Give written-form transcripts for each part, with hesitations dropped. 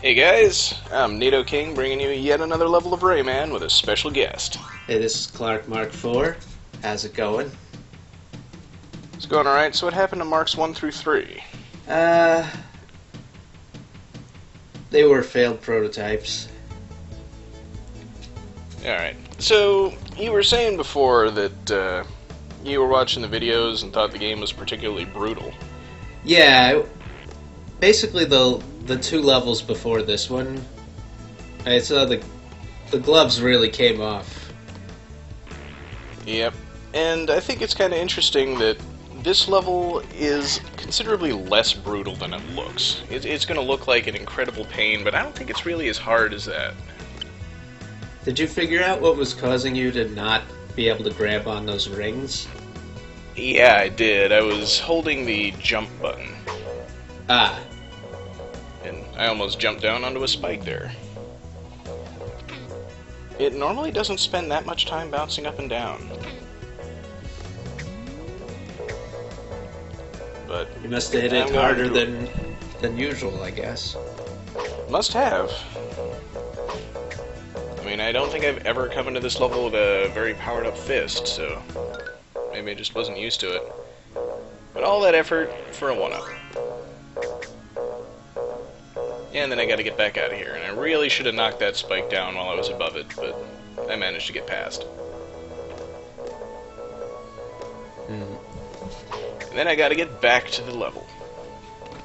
Hey guys, I'm Nato King bringing you yet another level of Rayman with a special guest. Hey, this is Clark Mark IV. How's it going? It's going alright, so what happened to Marks 1 through 3? Uh, they were failed prototypes. Alright, so you were saying before that you were watching the videos and thought the game was particularly brutal. Yeah, basically the two levels before this one, I saw the gloves really came off. Yep, and I think it's kind of interesting that this level is considerably less brutal than it looks. It's going to look like an incredible pain, but I don't think it's really as hard as that. Did you figure out what was causing you to not be able to grab on those rings? Yeah, I did. I was holding the jump button, Ah, and I almost jumped down onto a spike there. It normally doesn't spend that much time bouncing up and down. But you must have hit I'm it going harder through than usual, I guess. Must have. I mean, I don't think I've ever come into this level with a very powered up fist, so maybe I just wasn't used to it. But all that effort for a 1-up. And then I gotta get back out of here, and I really should have knocked that spike down while I was above it, but I managed to get past. And then I gotta get back to the level.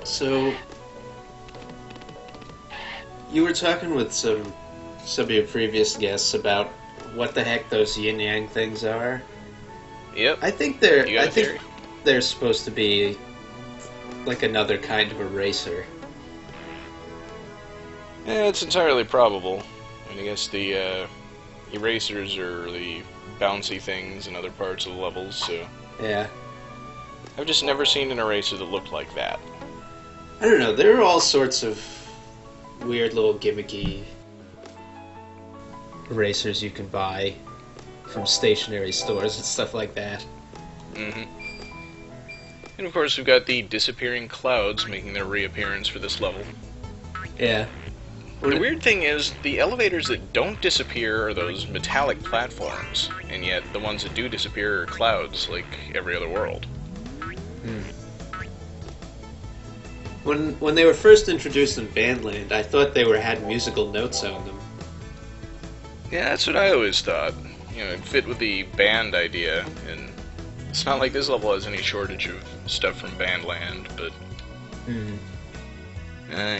So, you were talking with some of your previous guests about what the heck those yin yang things are. Yep. I think You got a theory? they're supposed to be like another kind of eraser. Yeah, it's entirely probable. I mean, I guess the erasers are the bouncy things in other parts of the levels, so Yeah. I've just never seen an eraser that looked like that. I don't know, there are all sorts of weird little gimmicky erasers you can buy from stationery stores and stuff like that. Mm-hmm. And of course we've got the disappearing clouds making their reappearance for this level. Yeah. The weird thing is, the elevators that don't disappear are those metallic platforms, and yet the ones that do disappear are clouds, like every other world. When they were first introduced in Bandland, I thought they had musical notes on them. Yeah, that's what I always thought. You know, it fit with the band idea, and it's not like this level has any shortage of stuff from Bandland, but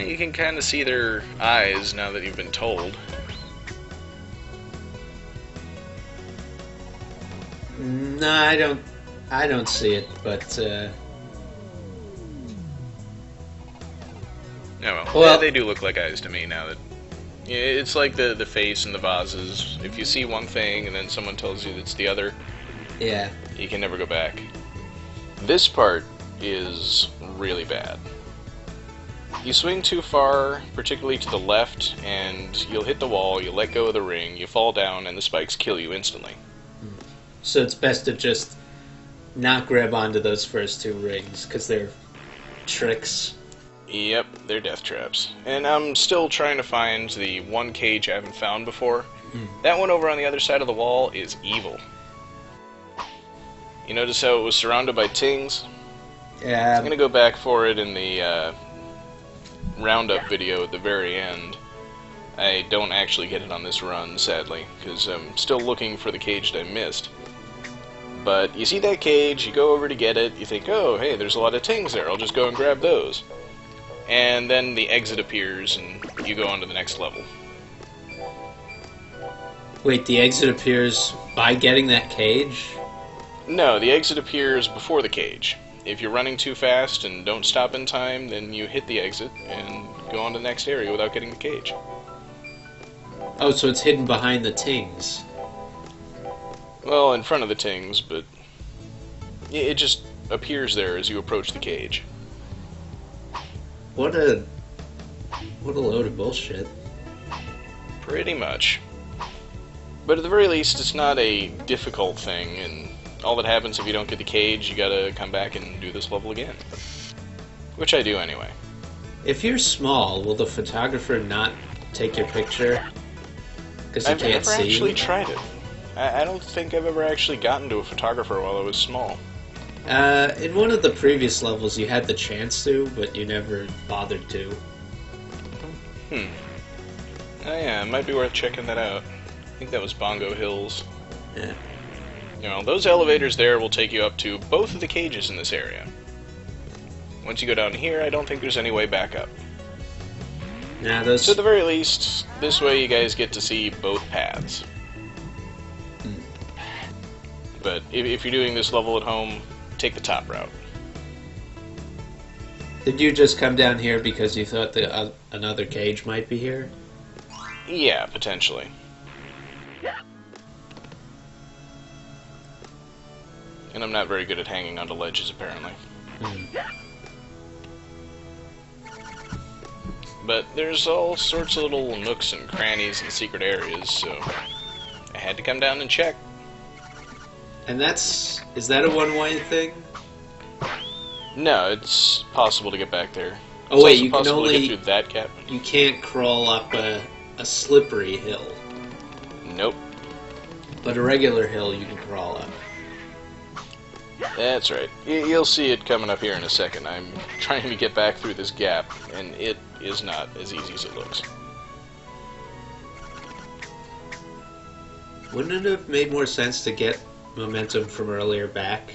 you can kind of see their eyes now that you've been told. No, I don't see it, but Oh well, Well- they do look like eyes to me now that... Yeah, it's like the face and the vases. If you see one thing and then someone tells you it's the other, yeah. you can never go back. This part is really bad. You swing too far, particularly to the left, and you'll hit the wall, you let go of the ring, you fall down, and the spikes kill you instantly. So it's best to just not grab onto those first two rings, because they're tricks. Yep, they're death traps. And I'm still trying to find the one cage I haven't found before. That one over on the other side of the wall is evil. You notice how it was surrounded by tings? Yeah. I'm gonna go back for it in the roundup video at the very end. I don't actually get it on this run, sadly, because I'm still looking for the cage that I missed. But you see that cage, you go over to get it, you think, oh, hey, there's a lot of tings there, I'll just go and grab those. And then the exit appears, and you go on to the next level. Wait, the exit appears by getting that cage? No, the exit appears before the cage. If you're running too fast and don't stop in time, then you hit the exit and go on to the next area without getting the cage. Oh, so it's hidden behind the tings. Well, in front of the tings, but it just appears there as you approach the cage. What a load of bullshit. Pretty much. But at the very least, it's not a difficult thing, and all that happens if you don't get the cage, you gotta come back and do this level again. Which I do anyway. If you're small, will the photographer not take your picture? Because he I've can't never see actually you? tried it. I don't think I've ever actually gotten to a photographer while I was small. In one of the previous levels, you had the chance to, but you never bothered to. Hmm. Oh yeah, it might be worth checking that out. I think that was Bongo Hills. Yeah. You know, those elevators there will take you up to both of the cages in this area. Once you go down here, I don't think there's any way back up. Now those. So at the very least, this way you guys get to see both paths. But if you're doing this level at home, take the top route. Did you just come down here because you thought that another cage might be here? Yeah, potentially. And I'm not very good at hanging onto ledges, apparently. But there's all sorts of little nooks and crannies and secret areas, so I had to come down and check. And is that a one-way thing? No, it's possible to get back there. Oh wait, It's you also can possible to only get through that gap. you can't crawl up a slippery hill, Nope, but a regular hill you can crawl up. that's right. You'll see it coming up here in a second. I'm trying to get back through this gap, and it is not as easy as it looks. Wouldn't it have made more sense to get momentum from earlier back?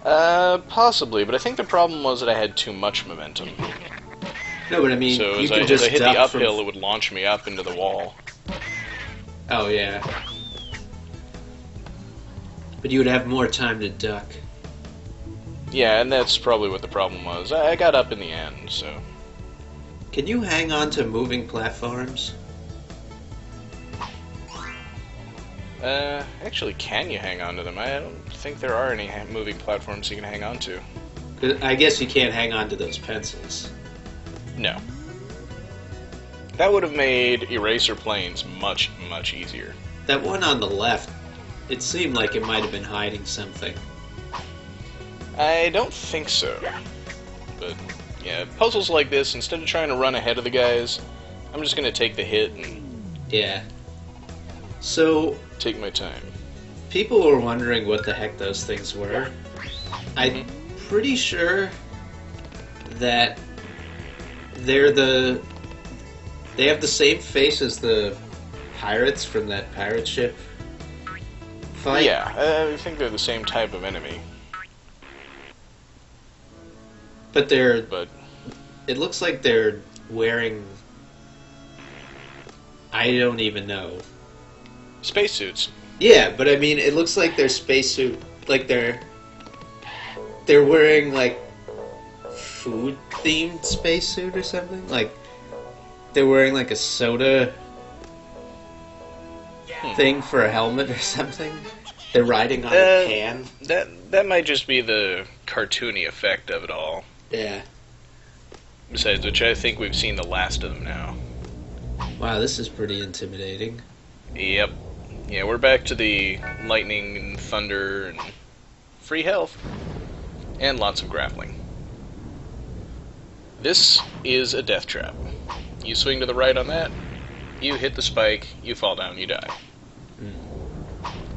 Possibly, but I think the problem was that I had too much momentum. No, but I mean, So you as can I just hit the duck uphill, from... it would launch me up into the wall. Oh yeah. But you would have more time to duck. Yeah, and that's probably what the problem was. I got up in the end, so... Can you hang on to moving platforms? Actually, can you hang on to them? I don't think there are any moving platforms you can hang on to. 'Cause I guess you can't hang on to those pencils. No. That would have made eraser planes much, much easier. That one on the left, it seemed like it might have been hiding something. I don't think so. But, yeah, puzzles like this, instead of trying to run ahead of the guys, I'm just going to take the hit and Yeah. So, take my time. people were wondering what the heck those things were. I'm pretty sure that they have the same face as the pirates from that pirate ship fight. Yeah, I think they're the same type of enemy. But But it looks like they're wearing, I don't even know. spacesuits. Yeah, but I mean, it looks like their spacesuit, like they're wearing like food themed spacesuit or something. Like they're wearing like a soda thing for a helmet or something. They're riding on a can. That might just be the cartoony effect of it all. Yeah. Besides which, I think we've seen the last of them now. Wow, this is pretty intimidating. Yep. Yeah, we're back to the lightning and thunder and free health. And lots of grappling. This is a death trap. You swing to the right on that, you hit the spike, you fall down, you die.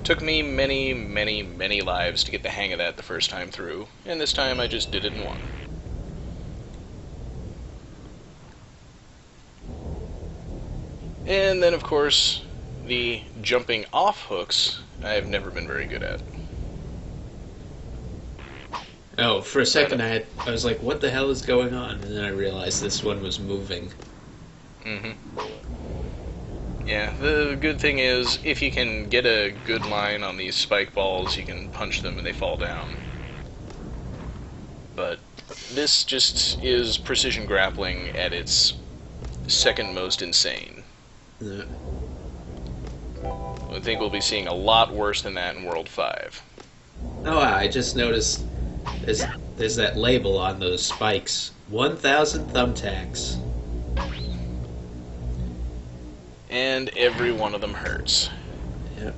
Took me many, many, many lives to get the hang of that the first time through, and this time I just did it in one. And then, of course, the jumping off hooks I've never been very good at. Oh, for a second I was like, what the hell is going on? And then I realized this one was moving. Yeah, the good thing is, if you can get a good line on these spike balls, you can punch them and they fall down. But this just is precision grappling at its second most insane. Yeah. I think we'll be seeing a lot worse than that in World 5. Oh, I just noticed there's that label on those spikes. 1,000 thumbtacks. And every one of them hurts. Yep.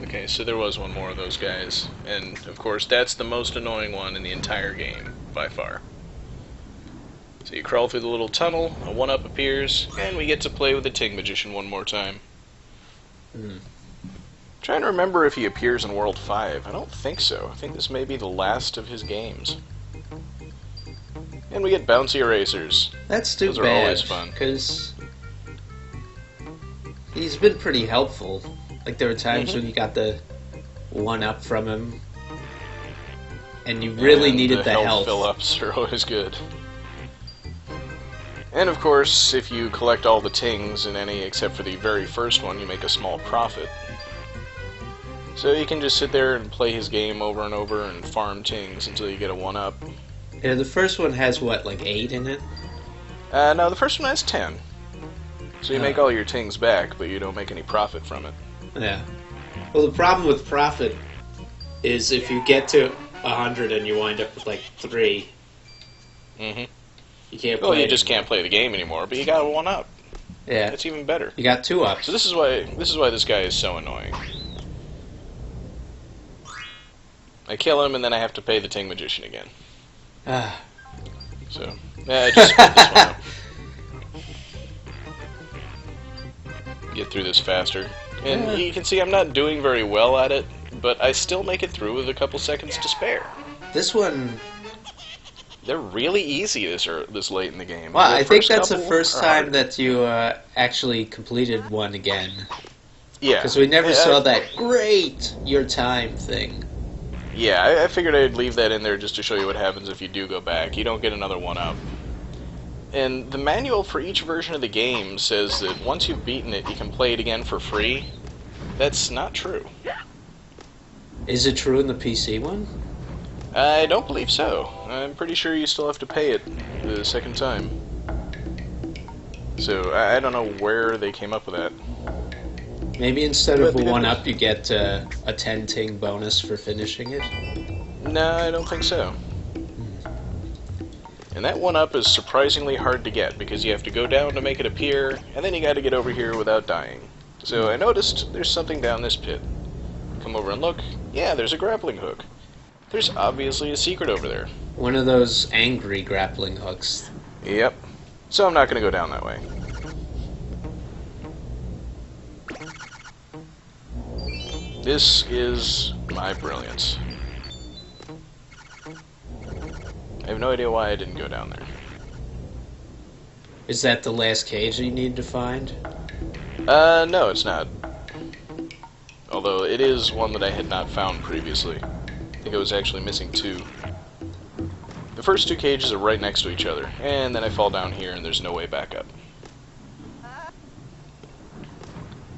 Okay, so there was one more of those guys. And, of course, that's the most annoying one in the entire game, by far. So you crawl through the little tunnel, a 1-up appears, and we get to play with the Ting Magician one more time. Trying to remember if he appears in World 5. I don't think so. I think this may be the last of his games. And we get bouncy erasers. That's too Those are bad, always fun. because he's been pretty helpful. Like, there were times when you got the 1-up from him, and you really needed the health. Fill-ups are always good. And of course, if you collect all the tings in any except for the very first one, you make a small profit. So you can just sit there and play his game over and over and farm tings until you get a 1-up. Yeah, the first one has, what, like 8 in it? No, the first one has 10. So you make all your tings back, but you don't make any profit from it. Yeah. Well, the problem with profit is if you get to 100 and you wind up with like 3, you can't play. Well, you just can't play the game anymore, but you got a 1-up. Yeah. That's even better. You got 2-ups. So this is why this guy is so annoying. I kill him and then I have to pay the Ting Magician again. So, yeah, I just split this one up. Get through this faster. And you can see I'm not doing very well at it, but I still make it through with a couple seconds to spare. This one... They're really easy this late in the game. Well, I think that's the first time that you actually completed one again. Yeah. Because we never saw that great your time thing. Yeah, I figured I'd leave that in there just to show you what happens if you do go back. You don't get another 1-up. And the manual for each version of the game says that once you've beaten it, you can play it again for free. That's not true. Is it true in the PC one? I don't believe so. I'm pretty sure you still have to pay it the second time. So, I don't know where they came up with that. Maybe instead of a 1-up, you get a 10 ting bonus for finishing it? No, I don't think so. And that 1-up is surprisingly hard to get, because you have to go down to make it appear, and then you gotta get over here without dying. So I noticed there's something down this pit. Come over and look. Yeah, there's a grappling hook. There's obviously a secret over there. One of those angry grappling hooks. Yep. So I'm not gonna go down that way. This is my brilliance. I have no idea why I didn't go down there. Is that the last cage you need to find? No, it's not. Although it is one that I had not found previously. I think I was actually missing 2. The first 2 cages are right next to each other, and then I fall down here and there's no way back up.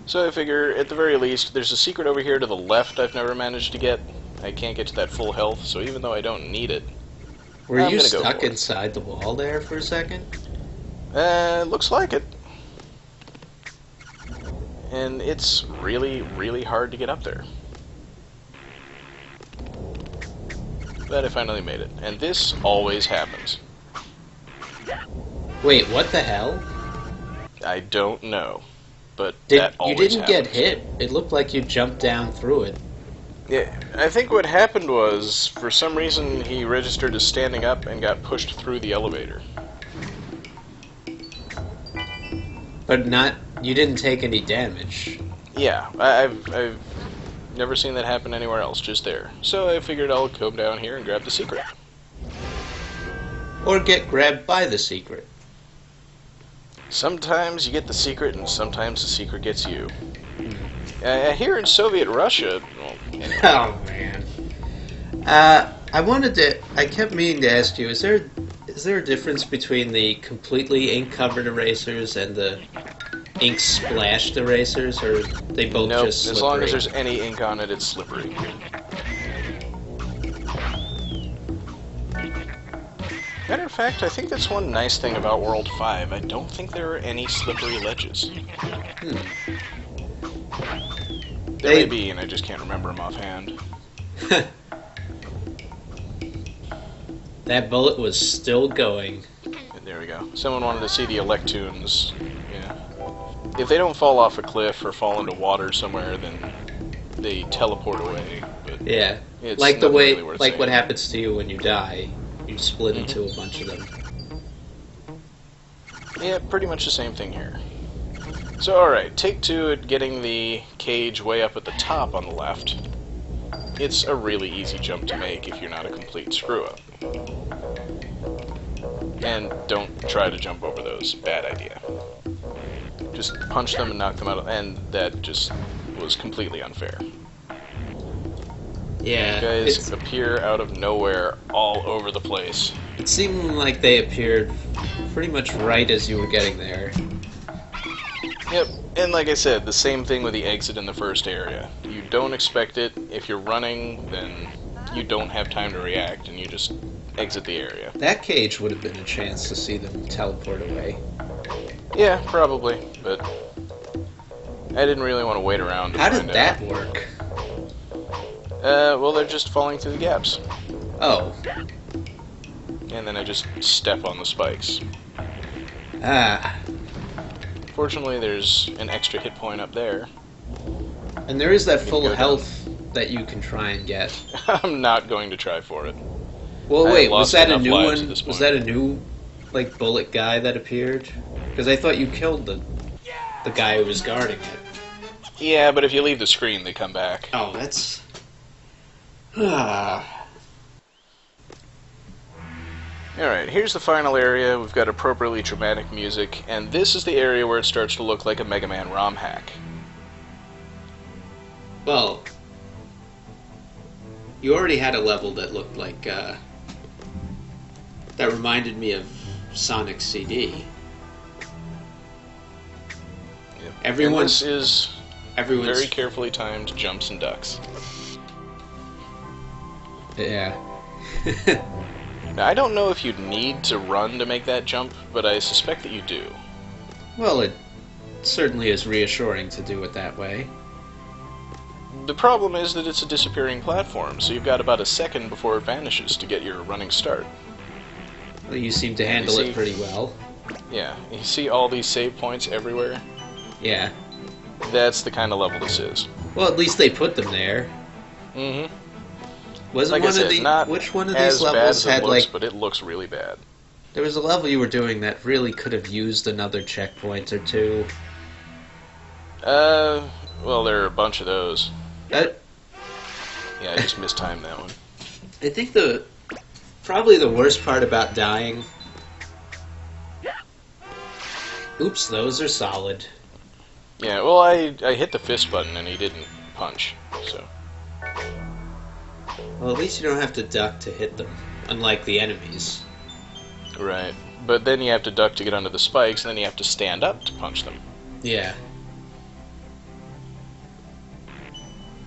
So I figure, at the very least, there's a secret over here to the left I've never managed to get. I can't get to that full health, so even though I don't need it, Were you stuck inside the wall there for a second? Looks like it. And it's really, really hard to get up there. But I finally made it. And this always happens. Wait, what the hell? I don't know. But that always happens. You didn't get hit. It looked like you jumped down through it. Yeah, I think what happened was, for some reason, he registered as standing up and got pushed through the elevator. But you didn't take any damage. Yeah, I've never seen that happen anywhere else, just there. So I figured I'll come down here and grab the secret. Or get grabbed by the secret. Sometimes you get the secret, and sometimes the secret gets you. Here in Soviet Russia... Well, anyway. Oh, man. I kept meaning to ask you, is there a difference between the completely ink-covered erasers and the ink-splashed erasers, or are they both just slippery? As long as there's any ink on it, it's slippery. Matter of fact, I think that's one nice thing about World 5. I don't think there are any slippery ledges. There may be, and I just can't remember them offhand. That bullet was still going. And there we go. Someone wanted to see the Electoons. Yeah. If they don't fall off a cliff or fall into water somewhere, then they teleport away. But yeah, it's like the way, really like what happens to you when you die. You split into a bunch of them. Yeah, pretty much the same thing here. So, alright, take two at getting the cage way up at the top on the left. It's a really easy jump to make if you're not a complete screw-up. And don't try to jump over those. Bad idea. Just punch them and knock them out, and that just was completely unfair. Yeah, You guys appear out of nowhere all over the place. it seemed like they appeared pretty much right as you were getting there. Yep, and like I said, the same thing with the exit in the first area. You don't expect it. If you're running, then you don't have time to react, and you just exit the area. That cage would have been a chance to see them teleport away. Yeah, probably, but I didn't really want to wait around to How find did out. that work? Well, they're just falling through the gaps. Oh. And then I just step on the spikes. Ah. Fortunately, there's an extra hit point up there. And there is that You can full go health that you can try and get. I'm not going to try for it. Well, I wait, have was lost that a enough new lives one? at this Was point. that a new, like, bullet guy that appeared? Because I thought you killed the guy who was guarding it. Yeah, but if you leave the screen, they come back. Oh, that's... Ah. Alright, here's the final area. We've got appropriately dramatic music, and this is the area where it starts to look like a Megaman Romhack. Well, you already had a level that looked like, that reminded me of Sonic CD. Yep. Everyone's- And this is Everyone's... very carefully timed jumps and ducks. Yeah. Now, I don't know if you'd need to run to make that jump, but I suspect that you do. Well, it certainly is reassuring to do it that way. The problem is that it's a disappearing platform, so you've got about a second before it vanishes to get your running start. Well, you seem to handle see- it pretty well. Yeah, you see all these save points everywhere? Yeah. That's the kind of level this is. Well, at least they put them there. Mm-hmm. Wasn't Like I one said, of the not which one of as these bad levels as it had looks, like but it looks really bad. there was a level you were doing that really could have used another checkpoint or two. Well, there are a bunch of those. That Yeah, I just mistimed that one. I think probably the worst part about dying. Oops, those are solid. Yeah, well, I hit the fist button and he didn't punch, so... Well, at least you don't have to duck to hit them, unlike the enemies. Right. But then you have to duck to get under the spikes, and then you have to stand up to punch them. Yeah.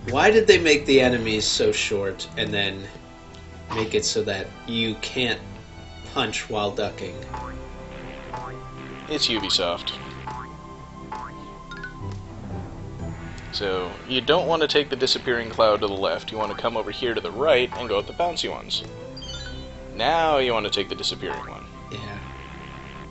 Why did they make the enemies so short and then make it so that you can't punch while ducking? It's Ubisoft. So, you don't want to take the disappearing cloud to the left. You want to come over here to the right and go with the bouncy ones. Now you want to take the disappearing one, Yeah.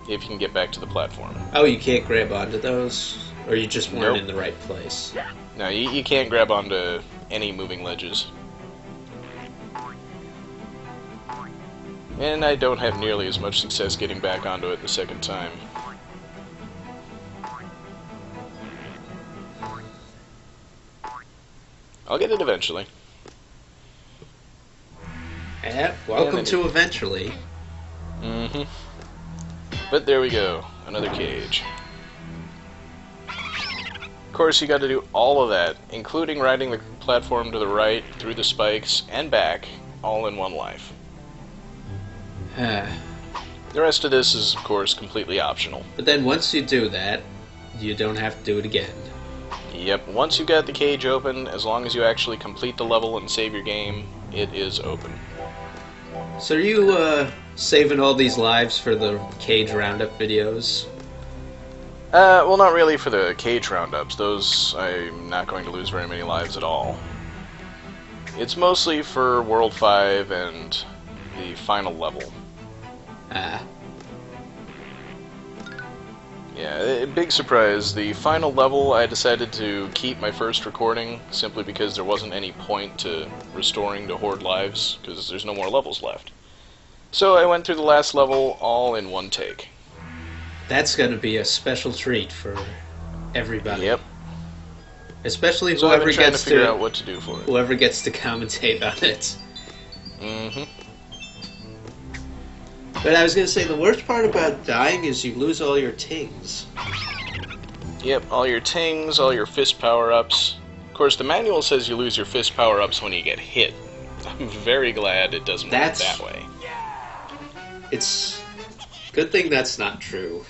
if you can get back to the platform. Oh, you can't grab onto those? Or you just weren't Nope. in the right place? No, you can't grab onto any moving ledges. And I don't have nearly as much success getting back onto it the second time. I'll get it eventually. Yeah, welcome then to eventually. Mm-hmm. But there we go. Another cage. Of course, you got to do all of that, including riding the platform to the right, through the spikes, and back, all in one life. But The rest of this is, of course, completely optional. then once you do that, you don't have to do it again. Yep, once you got the cage open, as long as you actually complete the level and save your game, it is open. So are you saving all these lives for the cage roundup videos? Well, not really for the cage roundups. Those, I'm not going to lose very many lives at all. It's mostly for World 5 and the final level. Ah. Yeah, big surprise. The final level, I decided to keep my first recording simply because there wasn't any point to restoring to Horde lives, because there's no more levels left. So I went through the last level all in one take. That's going to be a special treat for everybody. Yep. Especially So I've whoever been trying gets to figure out what to do for it. whoever gets to commentate on it. Mm-hmm. But I was going to say, the worst part about dying is you lose all your tings. Yep, all your tings, all your fist power-ups. Of course, the manual says you lose your fist power-ups when you get hit. I'm very glad it doesn't work that way. It's good thing that's not true.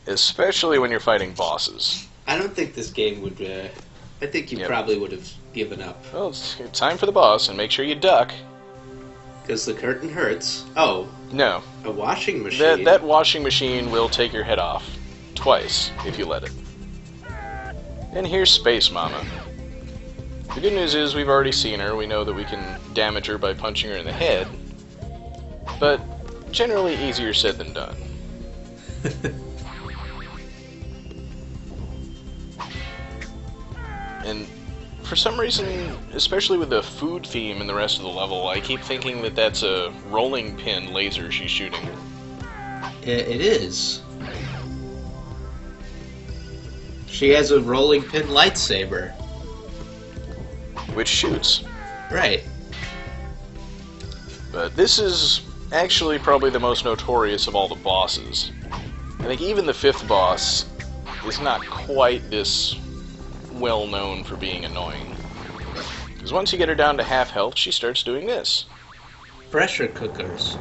Especially when you're fighting bosses. I don't think this game would... I think you probably would have given up. Well, it's time for the boss, and make sure you duck. Because the curtain hurts. Oh. No. A washing machine. That washing machine will take your head off. Twice, if you let it. And here's Space Mama. The good news is we've already seen her. We know that we can damage her by punching her in the head. But generally easier said than done. And for some reason, especially with the food theme in the rest of the level, I keep thinking that that's a rolling pin laser she's shooting. It is. She has a rolling pin lightsaber. Which shoots. Right. But this is actually probably the most notorious of all the bosses. I think even the 5th boss is not quite this well known for being annoying. Because once you get her down to half health, she starts doing this. Pressure cookers.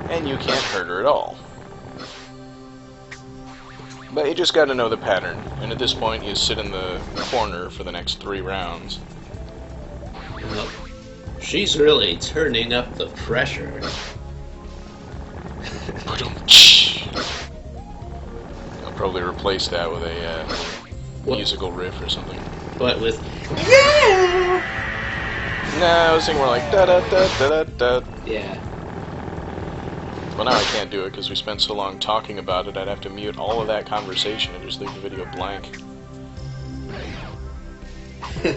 And you can't hurt her at all. But you just gotta know the pattern, and at this point you sit in the corner for the next 3 rounds. Well, she's really turning up the pressure. I'll probably replace that with a musical riff or something. What with... No, I was thinking more like da-da-da-da-da-da. Yeah. Well, now I can't do it because we spent so long talking about it, I'd have to mute all of that conversation and just leave the video blank. Yeah,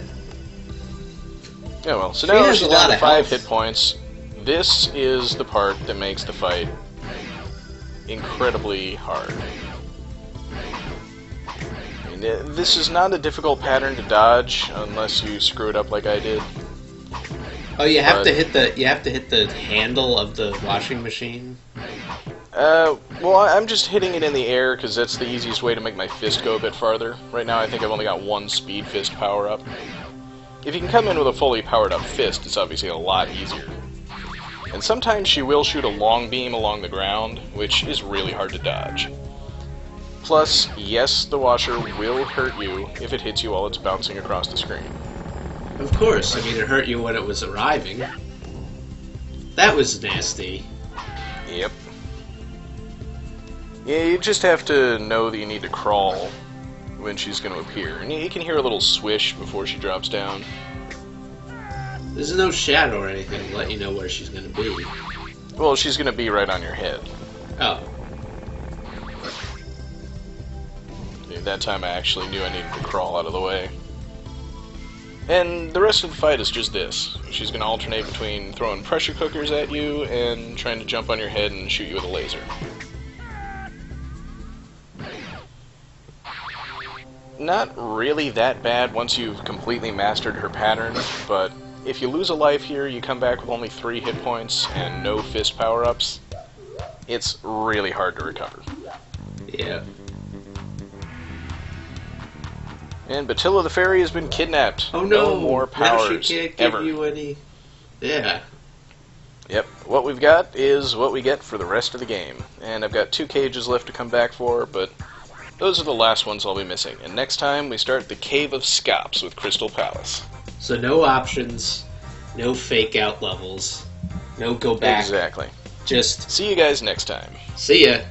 well, so now she's down to 5 hit points. This is the part that makes the fight incredibly hard. I mean, this is not a difficult pattern to dodge unless you screw it up like I did. Oh, you have to hit the handle of the washing machine? Well, I'm just hitting it in the air because that's the easiest way to make my fist go a bit farther. Right now I think I've only got 1 speed fist power-up. If you can come in with a fully powered-up fist, it's obviously a lot easier. And sometimes she will shoot a long beam along the ground, which is really hard to dodge. Plus, yes, the washer will hurt you if it hits you while it's bouncing across the screen. Of course, I mean, it hurt you when it was arriving. That was nasty. Yep. Yeah, you just have to know that you need to crawl when she's going to appear. And you can hear a little swish before she drops down. There's no shadow or anything to let you know where she's going to be. Well, she's going to be right on your head. Oh. That time I actually knew I needed to crawl out of the way. And the rest of the fight is just this. She's going to alternate between throwing pressure cookers at you and trying to jump on your head and shoot you with a laser. Not really that bad once you've completely mastered her pattern, but if you lose a life here, you come back with only 3 hit points and no fist power-ups, it's really hard to recover. Yeah. And Batilla the Fairy has been kidnapped. Oh no! No more powers. Now she can't give ever. you any... Yeah. Yep, what we've got is what we get for the rest of the game. And I've got 2 cages left to come back for, but those are the last ones I'll be missing. And next time we start the Cave of Scops with Crystal Palace. So no options, no fake out levels, no go back. Exactly. Just see you guys next time. See ya.